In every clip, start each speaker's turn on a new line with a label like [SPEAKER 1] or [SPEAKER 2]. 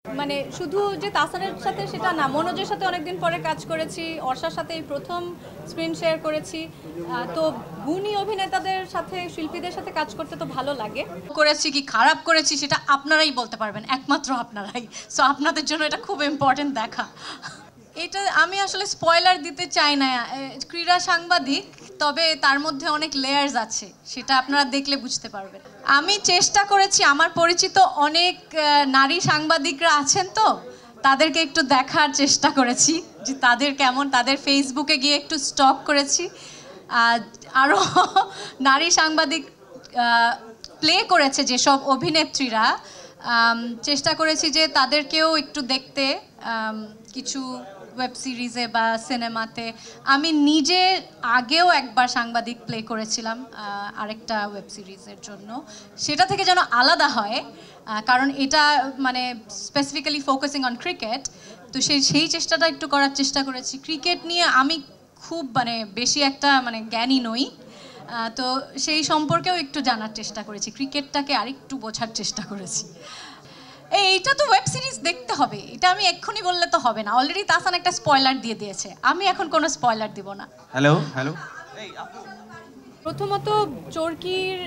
[SPEAKER 1] মানে শুধু যে তাহসানের সাথে সেটা না, মনোজের সাথে অনেকদিন পরে কাজ করেছি, অর্ষার সাথে এই প্রথম স্ক্রিন শেয়ার করেছি। তো গুণী অভিনেতাদের সাথে, শিল্পীদের সাথে কাজ করতে তো ভালো লাগে।
[SPEAKER 2] করেছি কি খারাপ করেছি সেটা আপনারাই বলতে পারবেন, একমাত্র আপনারাই। সো আপনাদের জন্য এটা খুব ইম্পর্টেন্ট দেখা। এটা আমি আসলে স্পয়লার দিতে চাই না। ক্রীড়া সাংবাদিক, তবে তার মধ্যে অনেক লেয়ার্স আছে, সেটা আপনারা দেখলে বুঝতে পারবেন। আমি চেষ্টা করেছি, আমার পরিচিত অনেক নারী সাংবাদিকরা আছেন, তো তাদেরকে একটু দেখার চেষ্টা করেছি যে তাদের কেমন, তাদের ফেসবুকে গিয়ে একটু স্টক করেছি। আরও নারী সাংবাদিক প্লে করেছে যেসব অভিনেত্রীরা, চেষ্টা করেছি যে তাদেরকেও একটু দেখতে কিছু ওয়েব সিরিজে বা সিনেমাতে। আমি নিজে আগেও একবার সাংবাদিক প্লে করেছিলাম আরেকটা ওয়েব সিরিজের জন্য, সেটা থেকে যেন আলাদা হয়, কারণ এটা মানে স্পেসিফিক্যালি ফোকাসিং অন ক্রিকেট। তো সেই চেষ্টাটা একটু করার চেষ্টা করেছি। ক্রিকেট নিয়ে আমি খুব বেশি একটা জ্ঞানী নই, তো সেই সম্পর্কেও একটু জানার চেষ্টা করেছি, ক্রিকেটটাকে আরেকটু বোঝার চেষ্টা করেছি। এইটা তো ওয়েব সিরিজ দেখতে হবে, এটা আমি এক্ষুনি বললে তো হবে না। অলরেডি তাহসান একটা স্পয়লার দিয়ে দিয়েছে, আমি এখন কোনো স্পয়লার দিব না।
[SPEAKER 3] Hello hello.
[SPEAKER 1] প্রথমত চরকির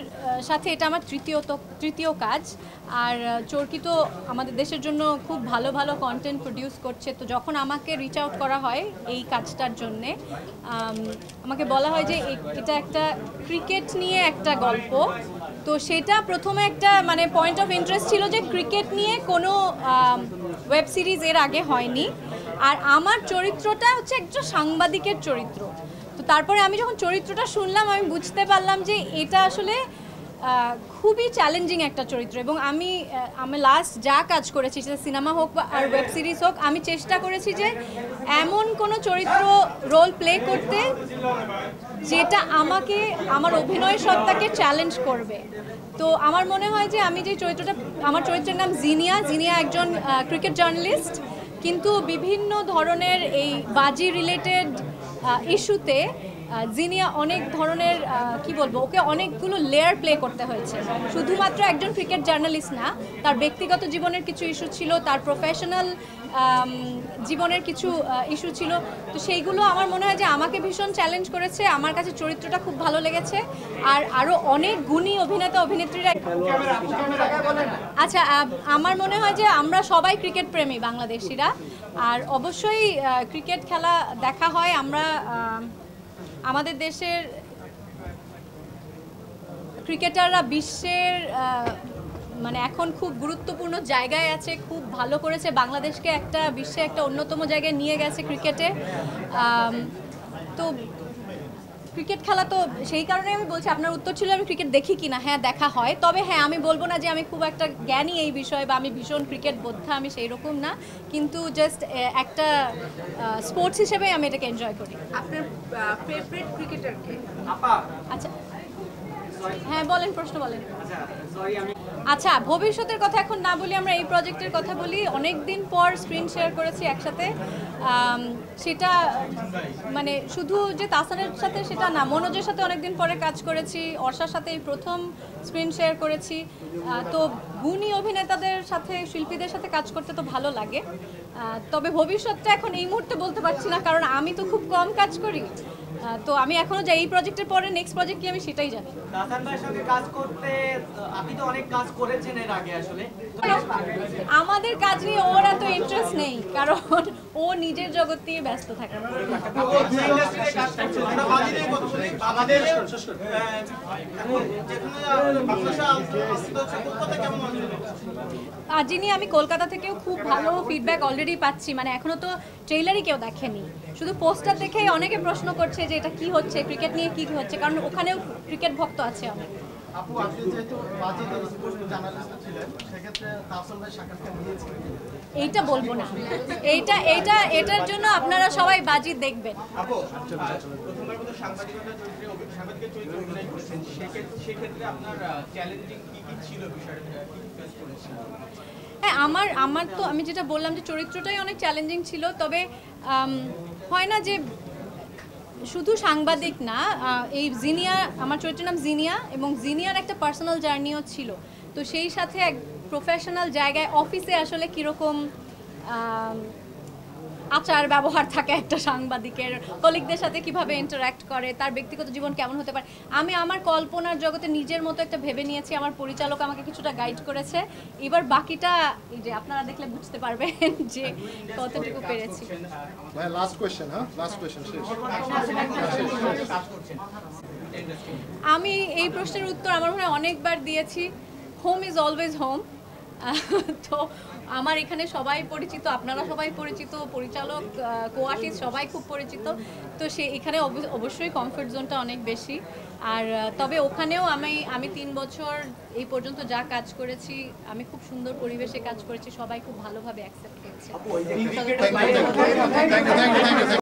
[SPEAKER 1] সাথে এটা আমার তৃতীয় কাজ। আর চরকি তো আমাদের দেশের জন্য খুব ভালো ভালো কন্টেন্ট প্রডিউস করছে। তো যখন আমাকে রিচ আউট করা হয় এই কাজটার জন্যে, আমাকে বলা হয় যে এটা একটা ক্রিকেট নিয়ে একটা গল্প। তো সেটা প্রথমে একটা পয়েন্ট অফ ইন্টারেস্ট ছিল যে ক্রিকেট নিয়ে কোনো ওয়েব সিরিজ এর আগে হয়নি, আর আমার চরিত্রটা হচ্ছে একজন সাংবাদিকের চরিত্র। তো তারপরে আমি যখন চরিত্রটা শুনলাম, আমি বুঝতে পারলাম যে এটা আসলে খুবই চ্যালেঞ্জিং একটা চরিত্র। এবং আমি লাস্ট যা কাজ করেছি, সেটা সিনেমা হোক বা আর ওয়েব সিরিজ হোক, আমি চেষ্টা করেছি যে এমন কোনো চরিত্র রোল প্লে করতে যেটা আমাকে, আমার অভিনয় সত্তাকে চ্যালেঞ্জ করবে। তো আমার মনে হয় যে আমি যে চরিত্রটা, আমার চরিত্রের নাম জিনিয়া একজন ক্রিকেট জার্নালিস্ট, কিন্তু বিভিন্ন ধরনের এই বাজি রিলেটেড ইস্যুতে জিনিয়া অনেক ধরনের কি বলবো, ওকে অনেকগুলো লেয়ার প্লে করতে হয়েছে। শুধুমাত্র একজন ক্রিকেট জার্নালিস্ট না, তার ব্যক্তিগত জীবনের কিছু ইস্যু ছিল, তার প্রফেশনাল জীবনের কিছু ইস্যু ছিল। তো সেইগুলো আমার মনে হয় যে আমাকে ভীষণ চ্যালেঞ্জ করেছে। আমার কাছে চরিত্রটা খুব ভালো লেগেছে। আর আরও অনেক গুণী অভিনেতা অভিনেত্রীরা। আচ্ছা, আমার মনে হয় যে আমরা সবাই ক্রিকেট প্রেমী বাংলাদেশিরা, আর অবশ্যই ক্রিকেট খেলা দেখা হয়। আমরা আমাদের দেশের ক্রিকেটাররা বিশ্বের এখন খুব গুরুত্বপূর্ণ জায়গায় আছে, খুব ভালো করেছে বাংলাদেশকে একটা বিশ্বে একটা অন্যতম জায়গায় নিয়ে গেছে ক্রিকেটে। তো ক্রিকেট খেলা তো সেই কারণে আমি বলছি, আপনার উত্তর ছিল আমি ক্রিকেট দেখি কিনা। হ্যাঁ, দেখা হয়। তবে হ্যাঁ, আমি বলবো না যে আমি খুব একটা জ্ঞানী এই বিষয়ে বা আমি ভীষণ ক্রিকেট বোদ্ধা, আমি সেই রকম না। কিন্তু জাস্ট একটা স্পোর্টস হিসেবে আমি এটাকে এনজয় করি।
[SPEAKER 4] আপনার ফেভারিট ক্রিকেটার কে?
[SPEAKER 1] আচ্ছা, হ্যাঁ বলেন, প্রশ্ন বলেন। আচ্ছা, ভবিষ্যতের কথা এখন না বলি, আমরা এই প্রজেক্টের কথা বলি। অনেক দিন পর স্ক্রিন শেয়ার করেছি একসাথে। সেটা শুধু যে তাহসানের সাথে সেটা না, মনোজের সাথে অনেকদিন পরে কাজ করেছি, অর্ষার সাথে এই প্রথম স্ক্রিন শেয়ার করেছি। তো গুণী অভিনেতাদের সাথে, শিল্পীদের সাথে কাজ করতে তো ভালো লাগে। তবে ভবিষ্যৎটা এখন এই মুহূর্তে বলতে পারছি না, কারণ আমি তো খুব কম কাজ করি। তো আমি এখনো যাই, এই প্রজেক্টের পরে নেক্সট প্রজেক্ট কি আমি সেটাই জানি।
[SPEAKER 5] তাহসান ভাইয়ের সঙ্গে কাজ করতে আপনি তো অনেক কাজ করেছেন এর আগে, আসলে
[SPEAKER 1] আমাদের কাজ নিয়ে ওর এত ইন্টারেস্ট নেই, কারণ ও নিজের জগৎ নিয়ে ব্যস্ত থাকে। যিনি, আমি কলকাতা থেকেও খুব ভালো ফিডব্যাক অলরেডি পাচ্ছি। এখনো তো ট্রেইলারই কেউ দেখেনি, শুধু পোস্টার দেখেই অনেকে প্রশ্ন করছে যে এটা কি হচ্ছে, ক্রিকেট নিয়ে কি হচ্ছে, কারণ ওখানেও ক্রিকেট ভক্ত আছে অনেক।
[SPEAKER 6] আপু, আপনি যেহেতু বাজেটের স্পোর্টস জার্নালিস্ট ছিলেন, সেক্ষেত্রে তাহসান ভাই সাক্ষাৎ কেমন দিয়েছিলেন?
[SPEAKER 1] এইটা বলবো না, এটার জন্য আপনারা সবাই বাজি দেখবেন।
[SPEAKER 5] আপু, প্রথমবার মতো সাংবাদিকের চরিত্রে অভিনয় করেছেন, সেক্ষেত্রে আপনার চ্যালেঞ্জিং কি কি ছিল, বিষয়টা কি ফেস করেছেন?
[SPEAKER 1] হ্যাঁ, আমার তো আমি যেটা বললাম যে চরিত্রটাই অনেক চ্যালেঞ্জিং ছিল। তবে হয় না যে শুধু সাংবাদিক না, এই জিনিয়া, আমার চরিত্রের নাম জিনিয়া, এবং জিনিয়ার একটা পার্সোনাল জার্নিও ছিল। তো সেই সাথে প্রফেশনাল জায়গায় অফিসে আসলে কীরকম আচার ব্যবহার থাকে একটা সাংবাদিকের, কলিগদের সাথে কিভাবে ইন্টারঅ্যাক্ট করে, তার ব্যক্তিগত জীবন কেমন হতে পারে, আমি আমার কল্পনার জগতে নিজের মতো একটা ভেবে নিয়েছি। আমার পরিচালক আমাকে কিছুটা গাইড করেছে। এবার বাকিটা এই যে আপনারা দেখলে বুঝতে পারবেন যে কতটুকু পেরেছি।
[SPEAKER 3] ভাই লাস্ট কোশ্চেন, হ্যাঁ লাস্ট কোশ্চেন শেষ।
[SPEAKER 1] আমি এই প্রশ্নের উত্তর আমার মনে হয় অনেকবার দিয়েছি। Home is always home. তো আমার এখানে সবাই পরিচিত, আপনারা সবাই পরিচিত, পরিচালক, কো আর্টিস্ট সবাই খুব পরিচিত। তো সে এখানে অবশ্যই কমফোর্ট জোনটা অনেক বেশি। আর তবে ওখানেও আমি 3 বছর এই পর্যন্ত যা কাজ করেছি, আমি খুব সুন্দর পরিবেশে কাজ করেছি, সবাই খুব ভালোভাবে অ্যাকসেপ্ট করেছে।
[SPEAKER 3] Thank you.